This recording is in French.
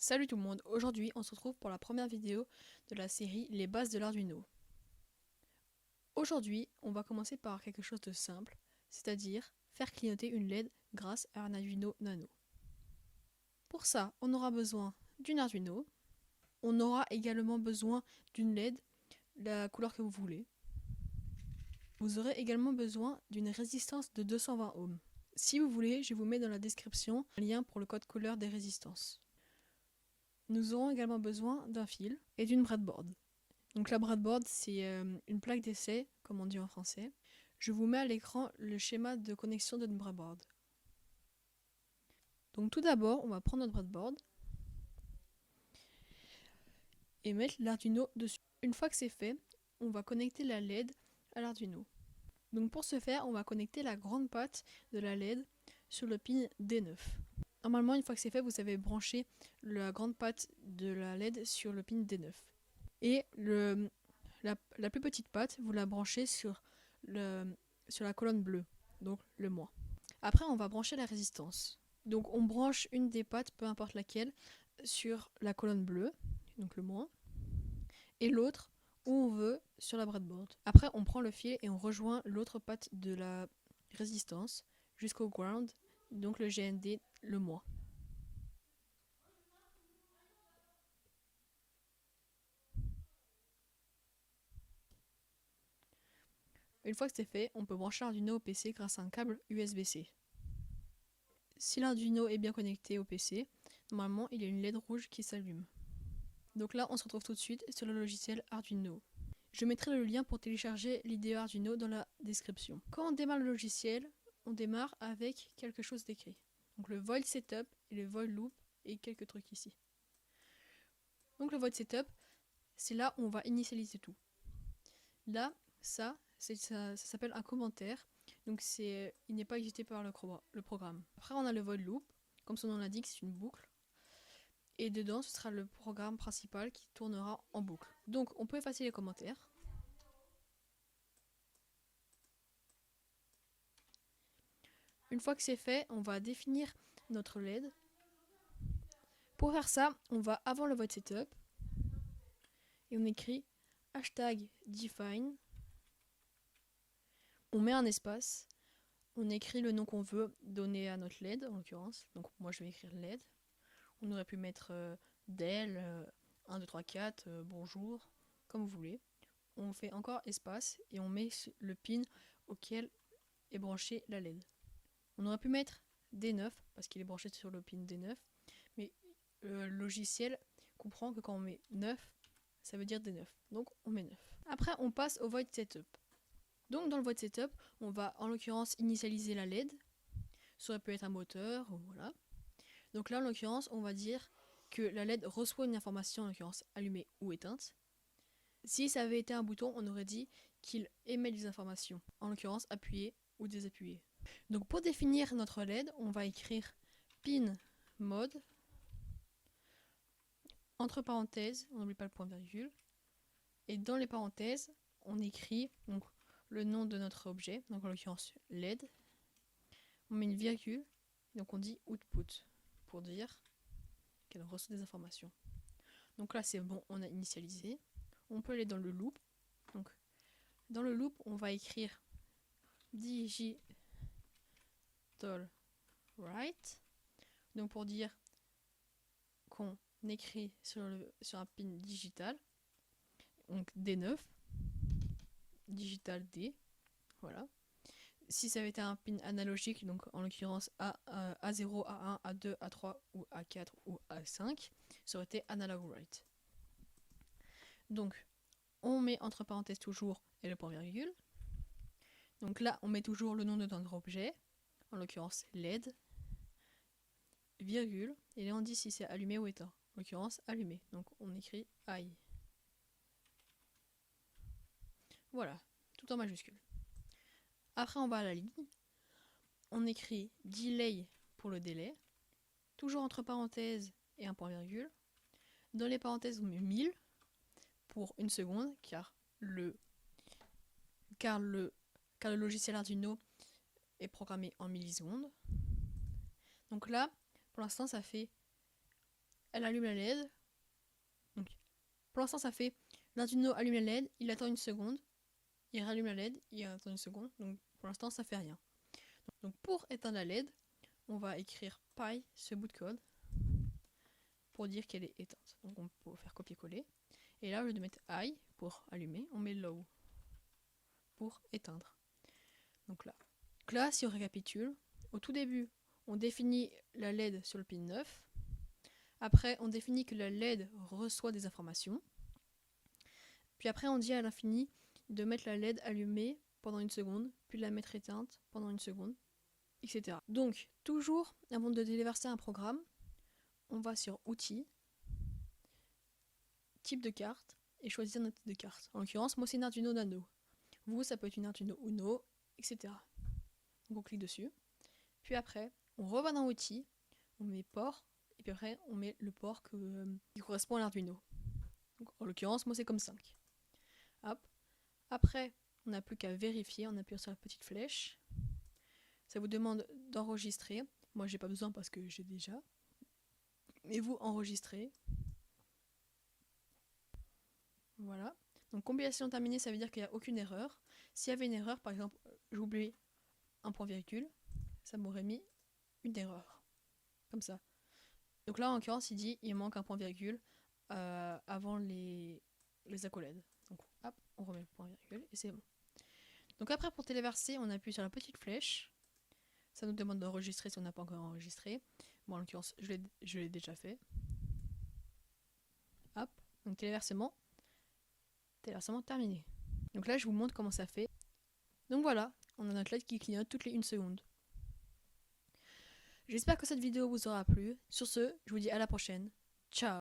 Salut tout le monde, aujourd'hui on se retrouve pour la première vidéo de la série Les bases de l'Arduino. Aujourd'hui on va commencer par quelque chose de simple, c'est-à-dire faire clignoter une LED grâce à un Arduino Nano. Pour ça on aura besoin d'une Arduino, on aura également besoin d'une LED, la couleur que vous voulez. Vous aurez également besoin d'une résistance de 220 ohms. Si vous voulez, je vous mets dans la description un lien pour le code couleur des résistances. Nous aurons également besoin d'un fil et d'une breadboard. Donc la breadboard, c'est une plaque d'essai, comme on dit en français. Je vous mets à l'écran le schéma de connexion d'une breadboard. Donc tout d'abord, on va prendre notre breadboard et mettre l'Arduino dessus. Une fois que c'est fait, on va connecter la LED à l'Arduino. Donc pour ce faire, on va connecter la grande patte de la LED sur le pin D9. Normalement, une fois que c'est fait, vous avez branché la grande patte de la LED sur le pin D9. Et la plus petite patte, vous la branchez sur la colonne bleue, donc le moins. Après, on va brancher la résistance. Donc on branche une des pattes, peu importe laquelle, sur la colonne bleue, donc le moins, et l'autre où on veut sur la breadboard. Après, on prend le fil et on rejoint l'autre patte de la résistance jusqu'au ground, donc le GND, le moins. Une fois que c'est fait, on peut brancher l'Arduino au PC grâce à un câble USB-C. Si l'Arduino est bien connecté au PC, normalement il y a une LED rouge qui s'allume. Donc là, on se retrouve tout de suite sur le logiciel Arduino. Je mettrai le lien pour télécharger l'IDE Arduino dans la description. Quand on démarre le logiciel, on démarre avec quelque chose d'écrit. Donc le void setup et le void loop et quelques trucs ici. Donc le void setup, c'est là où on va initialiser tout. Là, ça s'appelle un commentaire. Donc il n'est pas exécuté par le programme. Après, on a le void loop. Comme son nom l'indique, c'est une boucle. Et dedans, ce sera le programme principal qui tournera en boucle. Donc, on peut effacer les commentaires. Une fois que c'est fait, on va définir notre LED. Pour faire ça, on va avant le void setup et on écrit hashtag define. On met un espace. On écrit le nom qu'on veut donner à notre LED, en l'occurrence. Donc, moi, je vais écrire LED. On aurait pu mettre Dell, 1, 2, 3, 4, bonjour, comme vous voulez. On fait encore espace et on met le pin auquel est branchée la LED. On aurait pu mettre D9 parce qu'il est branché sur le pin D9, mais le logiciel comprend que quand on met 9, ça veut dire D9. Donc on met 9. Après, on passe au void setup. Donc dans le void setup, on va en l'occurrence initialiser la LED. Ça aurait pu être un moteur, voilà. Donc là, en l'occurrence, on va dire que la LED reçoit une information, en l'occurrence allumée ou éteinte. Si ça avait été un bouton, on aurait dit qu'il émet des informations, en l'occurrence appuyées ou désappuyer. Donc pour définir notre LED, on va écrire pin mode, entre parenthèses, on n'oublie pas le point virgule, et dans les parenthèses, on écrit donc, le nom de notre objet, donc en l'occurrence LED, on met une virgule, donc on dit output, pour dire qu'elle reçoit des informations. Donc là c'est bon, on a initialisé, on peut aller dans le loop, donc dans le loop on va écrire digital write, donc pour dire qu'on écrit sur un pin digital, donc D9, digital D, voilà. Si ça avait été un pin analogique, donc en l'occurrence A0, A1, A2, A3 ou A4 ou A5, ça aurait été analog write. Donc on met entre parenthèses toujours et le point virgule. Donc là on met toujours le nom de notre objet, en l'occurrence LED, virgule, et là on dit si c'est allumé ou éteint, en l'occurrence allumé, donc on écrit I. Voilà, tout en majuscule. Après on va à la ligne, on écrit delay pour le délai, toujours entre parenthèses et un point virgule. Dans les parenthèses on met 1000 pour une seconde, car le logiciel Arduino est programmé en millisecondes. Donc là, pour l'instant ça fait elle allume la LED. Donc, pour l'instant, ça fait l'Arduino allume la LED, il attend une seconde, il rallume la LED, il attend une seconde. Donc, pour l'instant, ça fait rien. Donc, pour éteindre la LED, on va écrire pi ce bout de code pour dire qu'elle est éteinte. Donc, on peut faire copier-coller. Et là, au lieu de mettre high pour allumer, on met low pour éteindre. Donc là, si on récapitule, au tout début, on définit la LED sur le pin 9. Après, on définit que la LED reçoit des informations. Puis après, on dit à l'infini de mettre la LED allumée pendant une seconde, puis de la mettre éteinte pendant une seconde, etc. Donc, toujours, avant de déverser un programme, on va sur Outils, Type de carte, et choisir notre type de carte. En l'occurrence, moi c'est une Arduino Nano. Vous, ça peut être une Arduino Uno, etc. Donc on clique dessus. Puis après, on revient dans Outils, on met port, et puis après, on met le port qui correspond à l'Arduino. Donc, en l'occurrence, moi c'est comme 5. Hop. Après, on n'a plus qu'à vérifier, on appuie sur la petite flèche. Ça vous demande d'enregistrer. Moi, j'ai pas besoin parce que j'ai déjà. Mais vous enregistrez. Voilà. Donc compilation terminée, ça veut dire qu'il n'y a aucune erreur. S'il y avait une erreur, par exemple, j'ai oublié un point virgule, ça m'aurait mis une erreur. Comme ça. Donc là, en l'occurrence, il manque un point virgule avant les accolades. Donc hop, on remet le point virgule et c'est bon. Donc après, pour téléverser, on appuie sur la petite flèche. Ça nous demande d'enregistrer si on n'a pas encore enregistré. Bon, en l'occurrence, je l'ai déjà fait. Hop, donc téléversement terminé. Donc là, je vous montre comment ça fait. Donc voilà, on a notre LED qui clignote toutes les 1 seconde. J'espère que cette vidéo vous aura plu. Sur ce, je vous dis à la prochaine. Ciao!